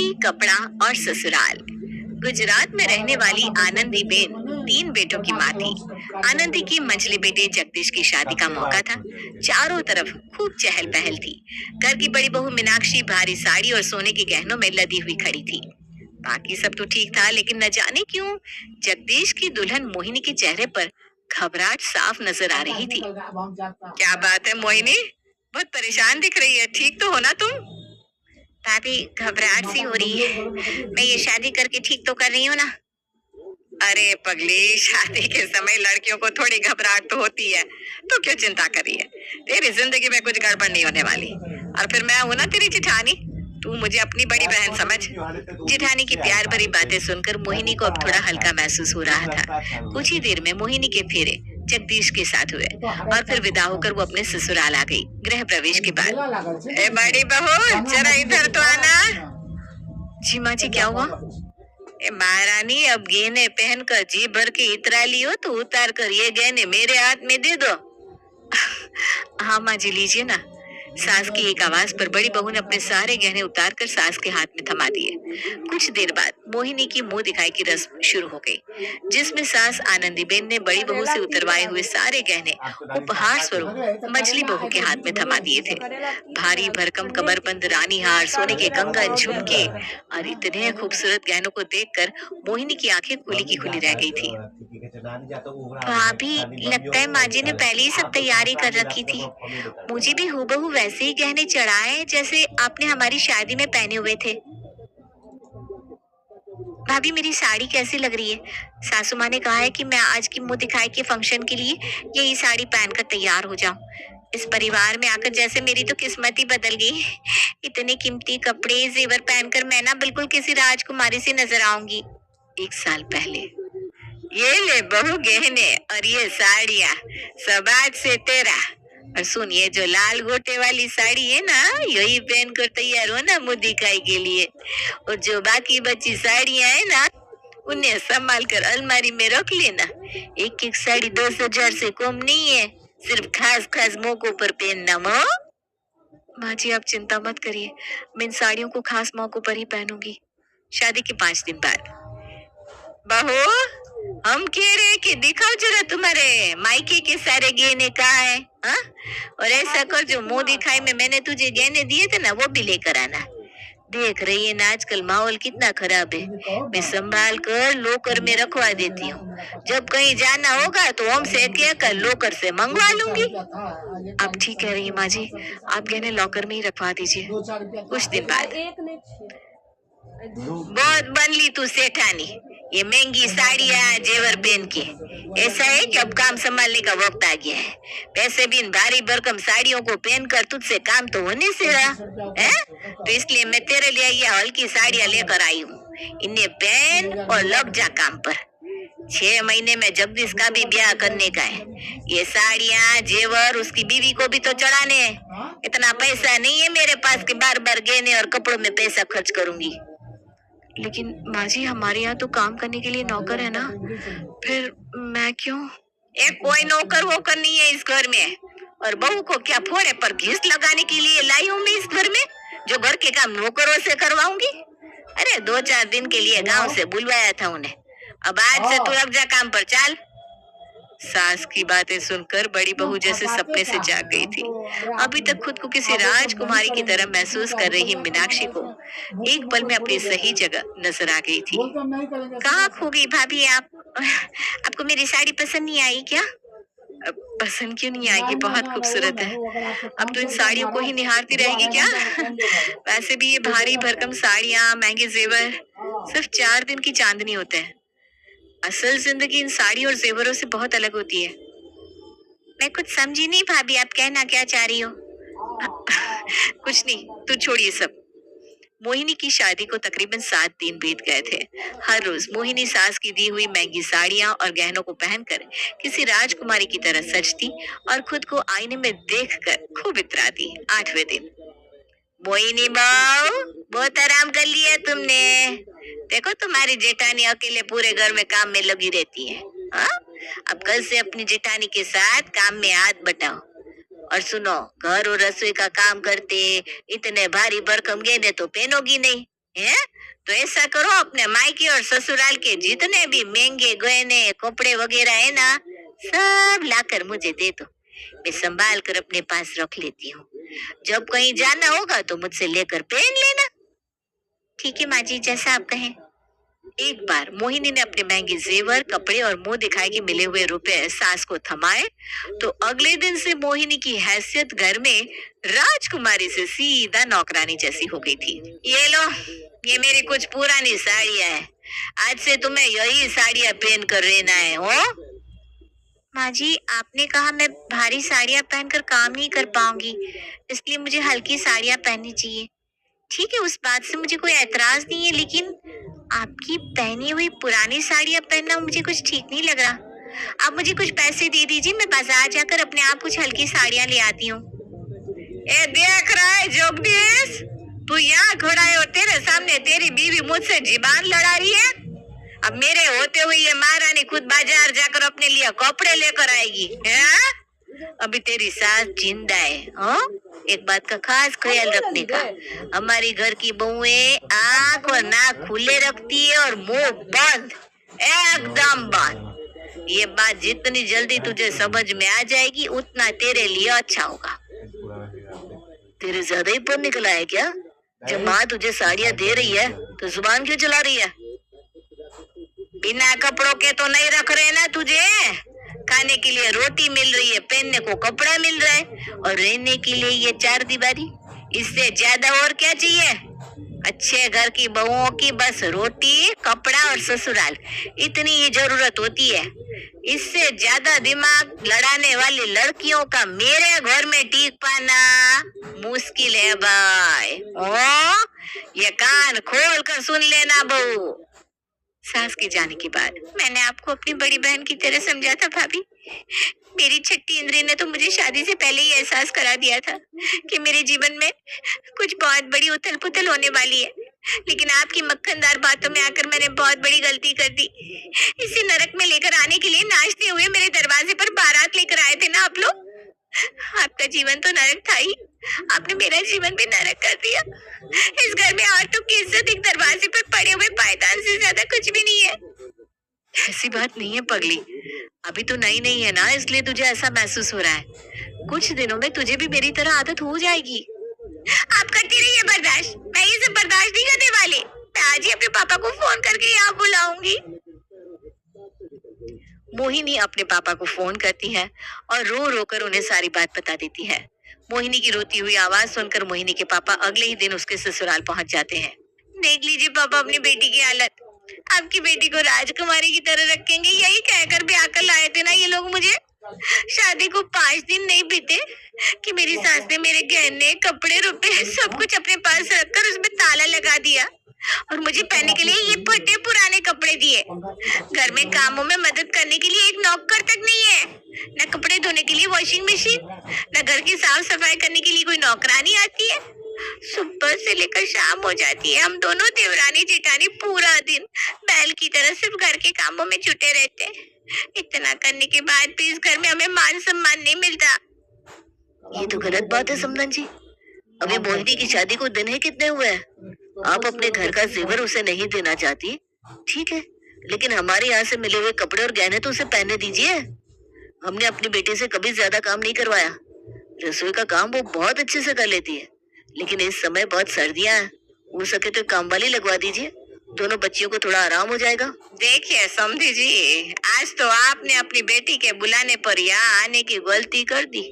मिट्टी, कपड़ा और ससुराल। गुजरात में रहने वाली आनंदी बेन 3 बेटों की माँ थी। आनंदी की मंझले बेटे जगदीश की शादी का मौका था। चारों तरफ खूब चहल पहल थी। घर की बड़ी बहू मीनाक्षी भारी साड़ी और सोने के गहनों में लदी हुई खड़ी थी। बाकी सब तो ठीक था, लेकिन न जाने क्यों जगदीश की दुल्हन मोहिनी के चेहरे पर घबराहट साफ नजर आ रही थी। क्या बात है मोहिनी, बहुत परेशान दिख रही है, ठीक तो हो ना तुम? भाभी, घबराहट सी हो रही है। मैं ये शादी करके ठीक तो कर रही हूँ ना? अरे पगली, शादी के समय लड़कियों को थोड़ी घबराहट तो होती है, तो क्यों चिंता कर रही है? तेरी जिंदगी में कुछ गड़बड़ नहीं होने वाली। और फिर मैं हूं ना तेरी जिठानी, तू मुझे अपनी बड़ी बहन समझ। जिठानी की प्यार भरी बातें सुनकर मोहिनी को अब थोड़ा हल्का महसूस हो रहा था। कुछ ही देर में मोहिनी के फेरे जगदीश के साथ हुए और फिर विदा होकर वो अपने ससुराल आ गई। गृह प्रवेश के बाद, ए बड़ी बहू, जरा इधर तो आना। जी माँ जी, क्या हुआ? महारानी, अब गहने पहनकर जी भर के इतरा लियो तो उतार कर ये गहने मेरे हाथ में दे दो। हाँ माँ जी, लीजिए ना। सास की एक आवाज पर बड़ी बहू ने अपने सारे गहने उतार कर सास के हाथ में थमा दिए। कुछ देर बाद मोहिनी की मुंह दिखाई की रस्म शुरू हो गई, जिसमें सास आनंदी बेन ने बड़ी बहू से उतरवाए हुए सारे गहने उपहार स्वरूप मछली बहू के हाथ में थमा दिए थे। भारी भरकम कमरबंद रानी हार, सोने के कंगन, झुमके और इतने खूबसूरत गहनों को देखकर मोहिनी की आंखें खुली की खुली रह गई थी। भाभी, लगता है माँ जी ने पहले ही सब तैयारी कर रखी थी। मुझे भी हूबहू वैसे ही गहने चढ़ाए जैसे आपने हमारी शादी में पहने हुए थे। भाभी, मेरी साड़ी कैसी लग रही है? सासू माँ ने कहा है कि मैं आज की मुंह दिखाई के फंक्शन के लिए यही साड़ी पहनकर तैयार हो जाऊं। इस परिवार में आकर जैसे मेरी तो किस्मत ही बदल गई। इतने कीमती कपड़े जेवर पहनकर मैं ना बिल्कुल किसी राजकुमारी सी नजर आऊंगी। 1 साल पहले। ये ले बहू गहने और ये साड़ियाँ, सब आज से तेरा। और सुन, ये जो लाल गोटे वाली साड़ी है ना, यही पहन कर तैयार हो ना मुंह दिखाई के लिए। और जो बाकी बची साड़ियाँ है ना, उन्हें संभाल कर अलमारी में रख लेना। एक एक साड़ी 10,000 से कम नहीं है, सिर्फ खास खास मौकों पर पहनना। माँ जी, आप चिंता मत करिए, मैं इन साड़ियों को खास मौकों पर ही पहनूंगी। शादी के 5 दिन बाद। बहू, हम कह रहे कि दिखाओ जरा तुम्हारे मायके के सारे गहने कहाँ है, हाँ? और ऐसा कर, जो मुंह दिखाई में मैंने तुझे गहने दिए थे ना, वो भी लेकर आना। देख रही है ना आजकल माहौल कितना खराब है। मैं संभाल कर लोकर में रखवा देती हूँ। जब कहीं जाना होगा तो हमसे कहकर लोकर से मंगवा लूंगी। आप ठीक कह रही है माँ जी, आप गहने लॉकर में ही रखवा दीजिए। कुछ दिन बाद। बहुत बन ली तू सेठानी, ये महंगी साड़ियाँ जेवर पहन के। ऐसा है कि अब काम संभालने का वक्त आ गया है। पैसे भी इन भारी भरकम साड़ियों को पहनकर तुझसे काम तो होने से रहा है, तो इसलिए मैं तेरे लिए ये हल्की साड़ियाँ लेकर आई हूँ। इन्हें पहन और लग जा काम पर। 6 महीने में जगदीश का भी ब्याह करने का है। ये साड़ियाँ जेवर उसकी बीवी को भी तो चढ़ाने हैं। इतना पैसा नहीं है मेरे पास कि बार बार गहने और कपड़ों में पैसा खर्च करूंगी। लेकिन माँ जी, हमारे यहाँ तो काम करने के लिए नौकर है ना, फिर मैं क्यों? एक कोई नौकर वोकर नहीं है इस घर में। और बहू को क्या फोड़े पर घिस लगाने के लिए लाई हूँ मैं इस घर में, जो घर के काम नौकरों से करवाऊंगी? अरे 2-4 दिन के लिए गांव से बुलवाया था उन्हें। अब आज से तू लग जा काम पर, चल। सास की बातें सुनकर बड़ी बहू जैसे सपने से जाग गई थी। अभी तक खुद को किसी राजकुमारी की तरह महसूस कर रही मीनाक्षी को एक पल में अपनी सही जगह नजर आ गई थी। कहाँ खो गई भाभी आप? आपको मेरी साड़ी पसंद नहीं आई क्या? पसंद क्यों नहीं आएगी, बहुत खूबसूरत है। अब तो इन साड़ियों को ही निहारती रहेगी क्या? वैसे भी ये भारी भरकम साड़ियाँ, महंगे जेवर सिर्फ 4 दिन की चांदनी होते हैं। असल जिंदगी इन साड़ी और जेवरों से बहुत अलग होती है। मैं कुछ समझी नहीं भाभी, आप कहना क्या चाह रही हो? कुछ नहीं, तू छोड़िए सब। मोहिनी की शादी को तकरीबन 7 दिन बीत गए थे। हर रोज मोहिनी सास की दी हुई महंगी साड़ियां और गहनों को पहनकर किसी राजकुमारी की तरह सजती और खुद को आईने में देखकर खूब इतराती। 8वें दिन। मोहिनी बहू, बहुत आराम कर लिया तुमने। देखो, तुम्हारी जेठानी अकेले पूरे घर में काम में लगी रहती है, हाँ? अब कल से अपनी जेठानी के साथ काम में हाथ बटाओ। और सुनो, घर और रसोई का काम करते इतने भारी भरकम गहने तो पहनोगी नहीं, है? तो ऐसा करो, अपने मायके और ससुराल के जितने भी महंगे गहने कपड़े वगैरह है ना, सब लाकर मुझे दे दो। मैं संभाल कर अपने पास रख लेती हूँ। जब कहीं जाना होगा तो मुझसे लेकर पहन लेना। ठीक है माँ जी, जैसा आप कहें। एक बार मोहिनी ने अपने महंगे जेवर कपड़े और मुंह दिखाए कि मिले हुए रुपए सास को थमाए, तो अगले दिन से मोहिनी की हैसियत घर में राजकुमारी से सीधा नौकरानी जैसी हो गई थी। ये लो, ये मेरी कुछ पुरानी साड़ियां है। आज से तुम्हें यही साड़ियां पहन कर रहना है। हो माँ जी, आपने कहा मैं भारी साड़ियां पहनकर काम नहीं कर पाऊंगी, इसलिए मुझे हल्की साड़ियां पहननी चाहिए। ठीक है, उस बात से मुझे कोई एतराज नहीं है, लेकिन आपकी पहनी हुई पुरानी साड़ियां पहनना मुझे कुछ ठीक नहीं लग रहा। आप मुझे कुछ पैसे दे दीजिए, मैं बाजार जाकर अपने आप कुछ हल्की साड़ियां ले आती हूँ। ए देख रहा है जोगदीश, तू यहाँ खड़ा है और तेरे सामने तेरी बीवी मुझसे जीबान लड़ा रही है। अब मेरे होते हुए ये महारानी खुद बाजार जाकर अपने लिए कपड़े लेकर आएगी है? अभी तेरी सास जिंदा है। हाँ, एक बात का खास ख्याल रखने का, हमारी घर की बहुएं आंख और नाक खुले रखती है और मुंह बंद, एकदम बंद। ये बात जितनी जल्दी तुझे समझ में आ जाएगी उतना तेरे लिए अच्छा होगा। तेरे ज्यादा ही पर निकला है क्या? जब माँ तुझे साड़ियाँ दे रही है तो जुबान क्यों चला रही है? बिना कपड़ों के तो नहीं रख रहे ना तुझे। खाने के लिए रोटी मिल रही है, पहनने को कपड़ा मिल रहा है और रहने के लिए ये चार दीवारी, इससे ज्यादा और क्या चाहिए? अच्छे घर की बहुओं की बस रोटी कपड़ा और ससुराल, इतनी ही जरूरत होती है। इससे ज्यादा दिमाग लड़ाने वाली लड़कियों का मेरे घर में टिक पाना मुश्किल है भाई। ओ, ये कान खोल कर सुन लेना बहू। सास के जाने के बाद मैंने आपको अपनी बड़ी बहन की तरह समझा था भाभी। मेरी छठी इंद्री ने तो मुझे शादी से पहले ही एहसास करा दिया था कि मेरे जीवन में कुछ बहुत बड़ी उथल पुथल होने वाली है, लेकिन आपकी मक्खनदार बातों में आकर मैंने बहुत बड़ी गलती कर दी। इसे नरक में लेकर आने के लिए नाचते हुए मेरे दरवाजे पर बारात लेकर आए थे ना आप लोग। आपका जीवन तो नरक था ही, आपने मेरा जीवन भी नरक कर दिया। इस घर में औरतों की इज्जत एक दरवाजे पर पड़े हुए पायदान से ज्यादा कुछ भी नहीं है। ऐसी बात नहीं है पगली, अभी तो नई नहीं है ना, इसलिए तुझे ऐसा महसूस हो रहा है। कुछ दिनों में तुझे भी मेरी तरह आदत हो जाएगी। आप करती रहिए बर्दाश्त, मैं ये सब बर्दाश्त नहीं करने वाली। मैं आज ही अपने पापा को फोन करके यहाँ बुलाऊंगी। मोहिनी अपने पापा को फोन करती है और रो रो कर उन्हें सारी बात बता देती है। मोहिनी की रोती हुई आवाज सुनकर मोहिनी के पापा अगले ही दिन उसके ससुराल पहुंच जाते हैं। देख लीजिए पापा अपनी बेटी की हालत, आपकी बेटी को राजकुमारी की तरह रखेंगे यही कहकर ब्याह कर लाए थे ना ये लोग मुझे। शादी को 5 दिन नहीं बीते कि मेरी सास ने मेरे गहने कपड़े रुपए सब कुछ अपने पास रखकर उसमें ताला लगा दिया और मुझे पहनने के लिए ये फटे पुराने कपड़े दिए। घर में कामों में मदद करने के लिए एक नौकर तक नहीं है, न कपड़े धोने के लिए वॉशिंग मशीन, न घर की साफ सफाई करने के लिए कोई नौकरानी आती है। सुबह से लेकर शाम हो जाती है, हम दोनों देवरानी जेठानी पूरा दिन बैल की तरह सिर्फ घर के कामों में जुटे रहते हैं। इतना करने के बाद भी इस घर में हमें मान सम्मान नहीं मिलता। ये तो गलत बात है समधन जी। अभी मोहिनी की शादी को दिन ही कितने हुए हैं? आप अपने घर का जेवर उसे नहीं देना चाहती, ठीक है, लेकिन हमारे यहाँ से मिले हुए कपड़े और गहने तो उसे पहनने दीजिए। हमने अपनी बेटी से कभी ज्यादा काम नहीं करवाया। रसोई का काम वो बहुत अच्छे से कर लेती है, लेकिन इस समय बहुत सर्दियाँ हैं, हो सके तो काम वाली लगवा दीजिए, दोनों बच्चियों को थोड़ा आराम हो जाएगा। देखिए समधी जी, आज तो आपने अपनी बेटी के बुलाने पर यहाँ आने की गलती कर दी,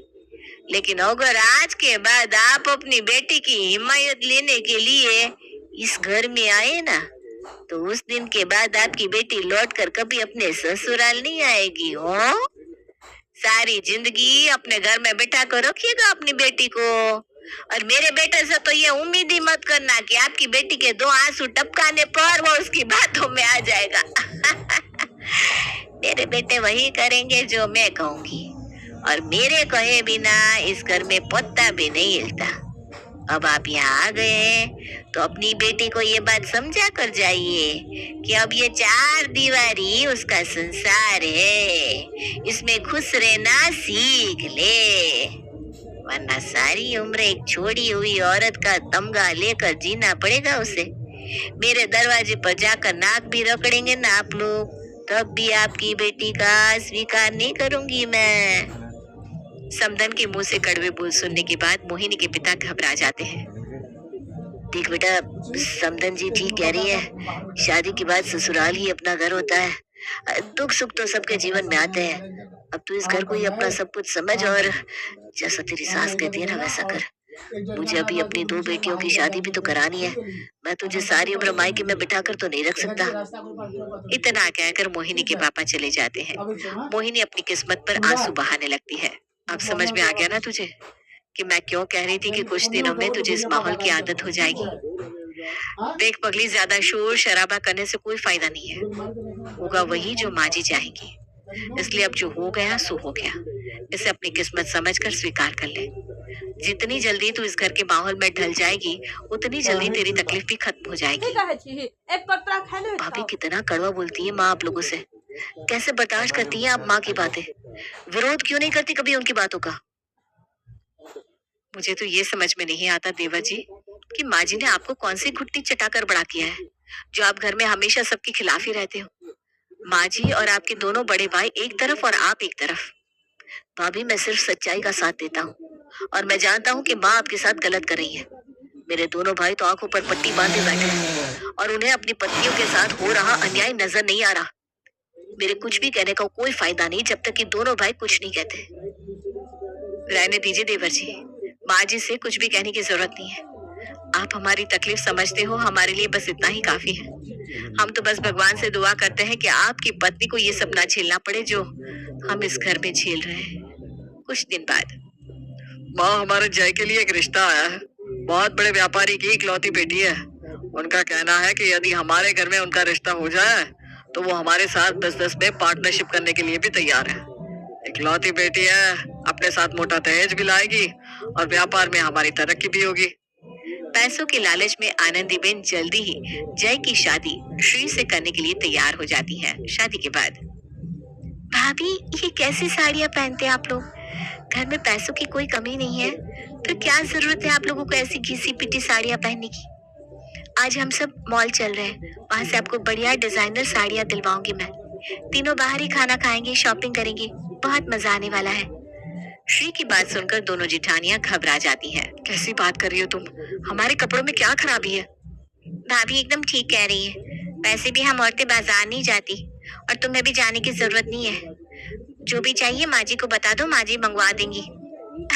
लेकिन अगर आज के बाद आप अपनी बेटी की हिमायत लेने के लिए इस घर में आए ना, तो उस दिन के बाद आपकी बेटी लौटकर कभी अपने ससुराल नहीं आएगी। हो, सारी जिंदगी अपने घर में बिठा कर रखिएगा अपनी बेटी को। और मेरे बेटे से तो ये उम्मीद ही मत करना कि आपकी बेटी के 2 आंसू टपकाने पर वो उसकी बातों में आ जाएगा। मेरे बेटे वही करेंगे जो मैं कहूंगी, और मेरे कहे बिना इस घर में पत्ता भी नहीं हिलता। अब आप यहाँ आ गए हैं तो अपनी बेटी को ये बात समझा कर जाइए कि अब ये 4 दीवारी उसका संसार है, इसमें खुश रहना सीख ले, वरना सारी उम्र एक छोड़ी हुई औरत का तमगा लेकर जीना पड़ेगा उसे। मेरे दरवाजे पर जाकर नाक भी रगड़ेंगे ना आप लोग, तब भी आपकी बेटी का स्वीकार नहीं करूंगी मैं। समधन के मुंह से कड़वे बोल सुनने के बाद मोहिनी के पिता घबरा जाते हैं। देख बेटा, समधन जी ठीक कह रही है, शादी के बाद ससुराल ही अपना घर होता है। दुख सुख तो सबके जीवन में आते हैं। अब तू इस घर को ही अपना सब कुछ समझ और जैसा तेरी सास कहती है ना वैसा कर। मुझे अभी अपनी दो बेटियों की शादी भी तो करानी है। मैं तुझे सारी उम्र मायके में बिठा कर तो नहीं रख सकता। इतना कहकर मोहिनी के पापा चले जाते हैं। मोहिनी अपनी किस्मत पर आंसू बहाने लगती है। अब समझ में आ गया ना तुझे कि मैं क्यों कह रही थी कि कुछ दिनों में तुझे इस माहौल की आदत हो जाएगी। देख पगली, ज्यादा शोर शराबा करने से कोई फायदा नहीं है। होगा वही जो माँ जी चाहेंगी। इसलिए अब जो हो गया सो हो गया। इसे अपनी किस्मत समझकर स्वीकार कर ले। जितनी जल्दी तू इस घर के माहौल में ढल जाएगी, उतनी जल्दी तेरी तकलीफ भी खत्म हो जाएगी। भाभी कितना कड़वा बोलती है माँ आप लोगों से। कैसे बर्दाश्त करती है आप माँ की बातें? विरोध क्यों नहीं करती कभी उनकी बातों का? मुझे तो ये समझ में नहीं आता देवर जी कि माँ जी ने आपको कौन सी घुट्टी चटाकर बड़ा किया है, जो आप घर में हमेशा सबके खिलाफ ही रहते हो। माँ जी और आपके दोनों बड़े भाई एक तरफ और आप एक तरफ। भाभी, मैं सिर्फ सच्चाई का साथ देता हूँ और मैं जानता हूँ कि माँ आपके साथ गलत कर रही है। मेरे दोनों भाई तो आंखों पर पट्टी बांधे बैठे हैं और उन्हें अपनी पत्नियों के साथ हो रहा अन्याय नजर नहीं आ रहा। मेरे कुछ भी कहने का कोई फायदा नहीं जब तक कि दोनों भाई कुछ नहीं कहते। रहने दीजिए देवर जी, माँ जी से कुछ भी कहने की जरूरत नहीं है। आप हमारी तकलीफ समझते हो, हमारे लिए बस इतना ही काफी है। हम तो बस भगवान से दुआ करते हैं कि आपकी पत्नी को ये सब ना झेलना पड़े जो हम इस घर में झेल रहे हैं। कुछ दिन बाद माँ, हमारे जय के लिए एक रिश्ता आया है। बहुत बड़े व्यापारी की इकलौती बेटी है। उनका कहना है कि यदि हमारे घर में उनका रिश्ता हो जाए तो वो हमारे साथ बिजनेस में पार्टनरशिप करने के लिए भी तैयार है। इकलौती बेटी है, अपने साथ मोटा दहेज भी लाएगी और व्यापार में हमारी तरक्की भी होगी। पैसों के लालच में आनंदीबेन जल्दी ही जय की शादी श्री से करने के लिए तैयार हो जाती है। शादी के बाद भाभी, ये कैसी साड़ियाँ पहनते हैं आप लोग? घर में पैसों की कोई कमी नहीं है, फिर क्या जरूरत है आप लोगों को ऐसी घिसी पिटी साड़ियाँ पहनने की? आज हम सब मॉल चल रहे हैं, वहाँ से आपको बढ़िया डिजाइनर साड़ियाँ दिलवाऊंगी मैं। तीनों बाहर ही खाना खाएंगे, शॉपिंग करेंगे, बहुत मजा आने वाला है। श्री की बात सुनकर दोनों जिठानियां घबरा जाती हैं। कैसी बात कर रही हो तुम? हमारे कपड़ों में क्या खराबी है? भाभी एकदम ठीक कह रही है। वैसे भी हम औरतें बाजार नहीं जाती और तुम्हें भी जाने की जरूरत नहीं है। जो भी चाहिए माँ जी को बता दो, माँ जी मंगवा देंगी।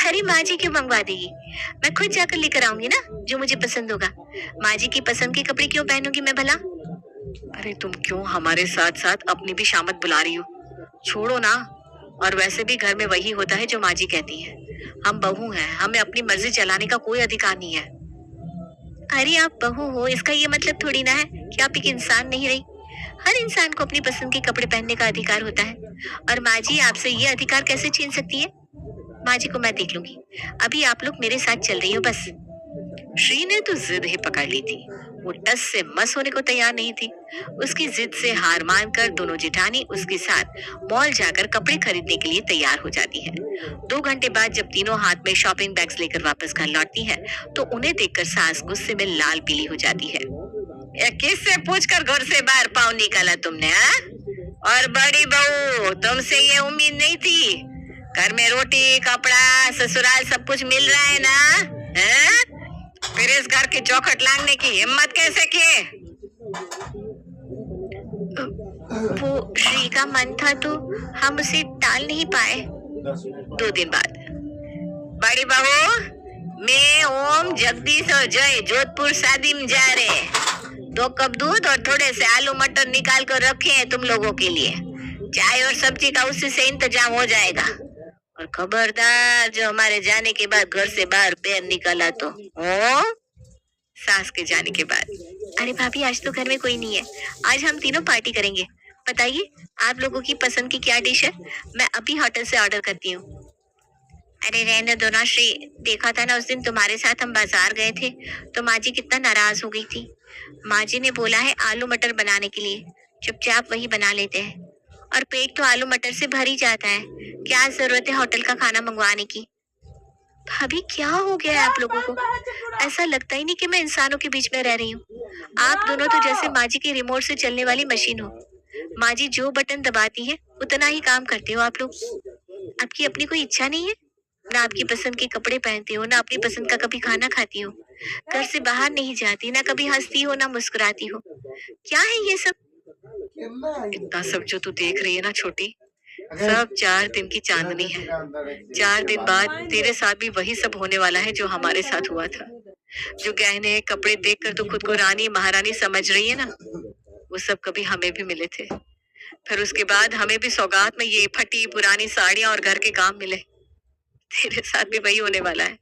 अरे माँ जी क्यों मंगवा देगी? मैं खुद जाकर लेकर आऊंगी ना जो मुझे पसंद होगा। माँ जी की पसंद के कपड़े क्यों पहनूंगी मैं भला? अरे तुम क्यों हमारे साथ साथ अपनी भी शामत बुला रही हो? छोड़ो ना। और वैसे भी घर में वही होता है जो माँ जी कहती है। हम बहू हैं, हमें अपनी मर्जी चलाने का कोई अधिकार नहीं है। अरे आप बहू हो, इसका ये मतलब थोड़ी ना है कि आप एक इंसान नहीं रही। हर इंसान को अपनी पसंद के कपड़े पहनने का अधिकार होता है और माँ जी आपसे ये अधिकार कैसे छीन सकती है? माँ जी को मैं देख लूंगी, अभी आप लोग मेरे साथ चल रही हो बस। श्री ने तो जिद ही पकड़ ली थी। वो टस से मस होने को तैयार नहीं थी। उसकी जिद से हार मानकर दोनों जेठानी उसके साथ मॉल जाकर कपड़े खरीदने के लिए तैयार हो जाती है। 2 घंटे बाद जब तीनों हाथ में शॉपिंग बैग्स लेकर वापस घर लौटती हैं, तो उन्हें देखकर सास गुस्से में लाल पीली हो जाती है। किससे पूछकर घर से बाहर पाँव निकाला तुमने? हा? और बड़ी बहू, तुमसे ये उम्मीद नहीं थी? घर में रोटी कपड़ा ससुराल सब कुछ मिल रहा है ना? है? फिर इस घर की चौखट लांघने की हिम्मत कैसे की? वो श्री का मन था तो हम उसे टाल नहीं पाए। 2 दिन बाद बड़ी बहू, मैं ओम जगदीश और जय जोधपुर शादी में जा रहे हैं। 2 कप दूध और थोड़े से आलू मटर निकाल कर रखे हैं तुम लोगों के लिए। चाय और सब्जी का उसी से इंतजाम हो जाएगा। और खबरदार, जो हमारे जाने के बाद घर से बाहर पैर निकाला तो ओ। सास के जाने के बाद, अरे भाभी आज तो घर में कोई नहीं है, आज हम तीनों पार्टी करेंगे। बताइए आप लोगों की पसंद की क्या डिश है? मैं अभी होटल से ऑर्डर करती हूँ। अरे रहने दो ना श्री, देखा था ना उस दिन तुम्हारे साथ हम बाजार गए थे तो माँ जी कितना नाराज हो गई थी। माँ जी ने बोला है आलू मटर बनाने के लिए, चुपचाप वही बना लेते हैं। और पेट तो आलू मटर से भर ही जाता है, क्या जरूरत है होटल का खाना मंगवाने की? भाभी क्या हो गया है आप लोगों को? ऐसा लगता ही नहीं कि मैं इंसानों के बीच में रह रही हूँ। आप दोनों तो जैसे माँ जी के रिमोट से चलने वाली मशीन हो। माँ जी जो बटन दबाती है उतना ही काम करते हो आप लोग। आपकी अपनी कोई इच्छा नहीं है? ना आपकी पसंद के कपड़े पहनती हो, ना अपनी पसंद का कभी खाना खाती हो, घर से बाहर नहीं जाती, ना कभी हंसती हो ना मुस्कुराती हो। क्या है ये सब? इतना सब जो तू देख रही है ना छोटी, सब 4 दिन की चांदनी है। 4 दिन बाद तेरे साथ भी वही सब होने वाला है जो हमारे साथ हुआ था। जो गहने कपड़े देखकर तू खुद को रानी महारानी समझ रही है ना, वो सब कभी हमें भी मिले थे। फिर उसके बाद हमें भी सौगात में ये फटी पुरानी साड़ियां और घर के काम मिले। तेरे साथ भी वही होने वाला है।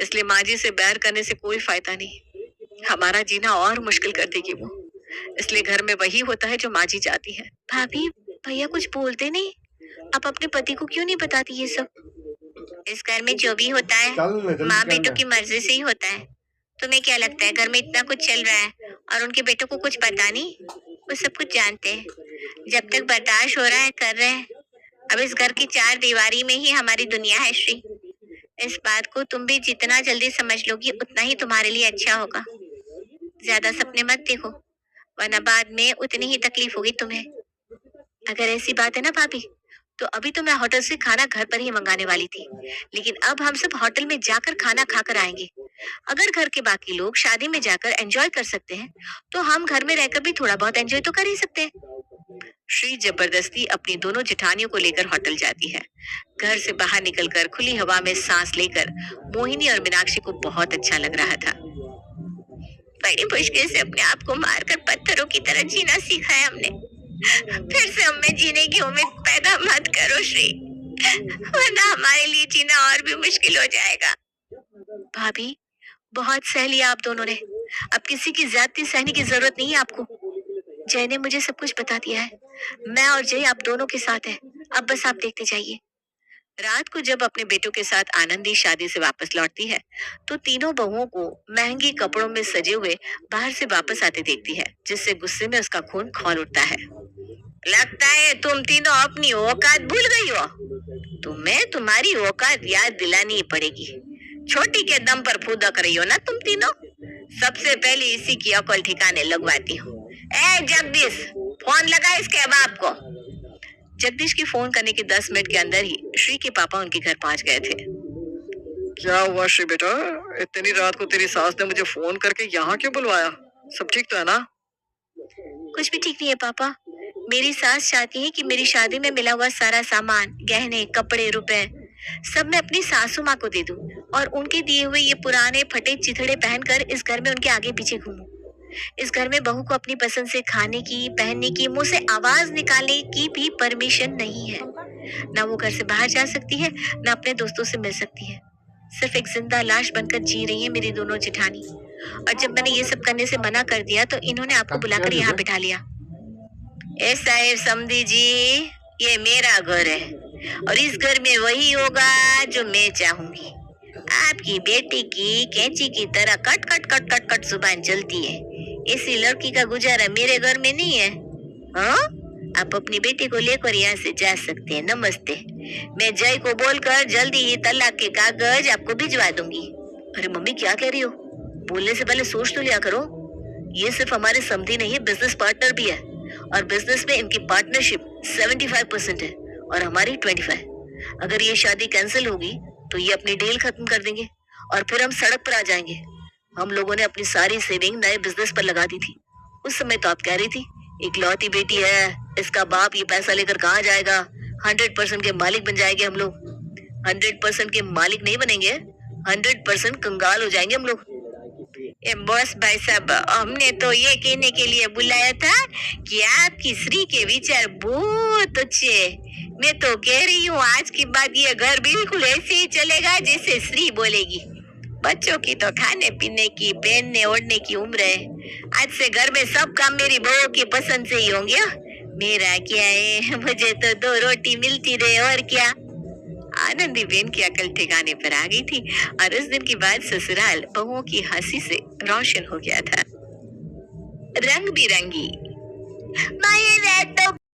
इसलिए माँ जी से बैर करने से कोई फायदा नहीं। हमारा जीना और मुश्किल कर देगी वो। इसलिए घर में वही होता है जो माँ जी चाहती है। भाभी, भैया कुछ बोलते नहीं? आप अपने पति को क्यों नहीं बताती ये सब? इस घर में जो भी होता है माँ बेटों की मर्जी से ही होता है। तुम्हें क्या लगता है घर में इतना कुछ चल रहा है और उनके बेटों को कुछ पता नहीं? वो सब कुछ जानते हैं। जब तक बर्दाश्त हो रहा है कर रहे हैं। अब इस घर की 4 दीवारी में ही हमारी दुनिया है श्री। इस बात को तुम भी जितना जल्दी समझ लोगी उतना ही तुम्हारे लिए अच्छा होगा। ज्यादा सपने मत देखो, वरना बाद में उतनी ही तकलीफ होगी तुम्हें। अगर ऐसी बात है ना भाभी, तो अभी तो मैं होटल से खाना घर पर ही मंगाने वाली थी, लेकिन अब हम सब होटल में जाकर खाना खाकर आएंगे। अगर घर के बाकी लोग शादी में जाकर एंजॉय कर सकते हैं, तो हम घर में रहकर भी थोड़ा बहुत एंजॉय तो कर ही सकते हैं। श्री जबरदस्ती अपनी दोनों जेठानियों को लेकर होटल जाती है। घर से बाहर निकलकर खुली हवा में सांस लेकर मोहिनी और मीनाक्षी को बहुत अच्छा लग रहा था। बड़ी मुश्किल से अपने आप को मारकर पत्थरों की तरह जीना सीखा है हमने। फिर से हमें जीने की उम्मीद पैदा मत करो श्री, वरना हमारे लिए जीना और भी मुश्किल हो जाएगा। भाभी, बहुत सह लिया आप दोनों ने। अब किसी की ज्यादती सहने की जरूरत नहीं है आपको। जय ने मुझे सब कुछ बता दिया है। मैं और जय आप दोनों के साथ है। अब बस आप देखते जाइए। रात को जब अपने बेटों के साथ आनंदी शादी से वापस लौटती है, तो तीनों बहुओं को महंगे कपड़ों में सजे हुए बाहर से वापस आते देखती है, जिससे गुस्से में उसका खून खौल उठता है। लगता है तुम तीनों अपनी औकात भूल गई हो। तुम्हें तुम्हारी औकात याद दिलानी ही पड़ेगी। छोटी के दम पर फुदक रही हो ना तुम तीनों। सबसे पहले इसी की अकल ठिकाने लगवाती हूँ। ए जगदीश, फोन लगा इसके बाप को। जगदीश के फोन करने के 10 मिनट के अंदर ही श्री के पापा उनके घर पहुंच गए थे। क्या हुआ श्री बेटा, इतनी रात को तेरी सास ने मुझे फोन करके यहाँ क्यों बुलवाया? सब ठीक तो है ना? कुछ भी ठीक नहीं है पापा। मेरी सास चाहती है कि मेरी शादी में मिला हुआ सारा सामान, गहने, कपड़े, रुपए सब मैं अपनी सासू माँ को दे दूं और उनके दिए हुए ये पुराने फटे चिथड़े पहनकर इस घर में उनके आगे पीछे घूमूं। इस घर में बहू को अपनी पसंद से खाने की, पहनने की, मुंह से आवाज निकालने की भी परमिशन नहीं है। ना वो घर से बाहर जा सकती है, ना अपने दोस्तों से मिल सकती है। सिर्फ एक जिंदा लाश बनकर जी रही है मेरी दोनों जेठानी। और जब मैंने ये सब करने से मना कर दिया तो इन्होंने आपको बुलाकर यहाँ बिठा लिया। ए साहेब समधी जी, ये मेरा घर है और इस घर में वही होगा जो मैं चाहूंगी। आपकी बेटी की कैंची की तरह cut cut cut cut cut जुबान चलती है। ऐसी लड़की का गुजारा मेरे घर में नहीं है। हाँ, आप अपनी बेटी को लेकर यहाँ से जा सकते हैं। नमस्ते। मैं जय को बोलकर जल्दी ही तलाक के कागज आपको भिजवा दूंगी। अरे मम्मी क्या कह रही हो? बोलने से पहले सोच तो लिया करो। ये सिर्फ हमारे समधी नहीं है, बिजनेस पार्टनर भी है और बिजनेस में इनकी पार्टनरशिप 75% है और हमारी 25। अगर ये शादी कैंसिल होगी तो ये अपनी डील खत्म कर देंगे और फिर हम सड़क पर आ जाएंगे। हम लोगों ने अपनी सारी सेविंग नए बिजनेस पर लगा दी थी। उस समय तो आप कह रही थी इकलौती बेटी है, इसका बाप ये पैसा लेकर कहाँ जाएगा, 100% के मालिक बन जाएंगे हम लोग। 100% के मालिक नहीं बनेंगे, 100% कंगाल हो जाएंगे हम लोग। बॉस भाई साहब, हमने तो ये कहने के लिए बुलाया था कि आपकी श्री के विचार बहुत अच्छे। मैं तो कह रही हूँ आज के बाद ये घर बिल्कुल ऐसे ही चलेगा जैसे श्री बोलेगी। बच्चों की तो खाने पीने की, पहनने ओढ़ने की उम्र है। आज से घर में सब काम मेरी बहू की पसंद से ही होंगे। मेरा क्या है, मुझे तो 2 रोटी मिलती रहे और क्या। आनंदी बेन की अकल ठिकाने पर आ गई थी और उस दिन के बाद ससुराल बहुओं की हंसी से रोशन हो गया था। रंग बिरंगी। मैं ये रात तो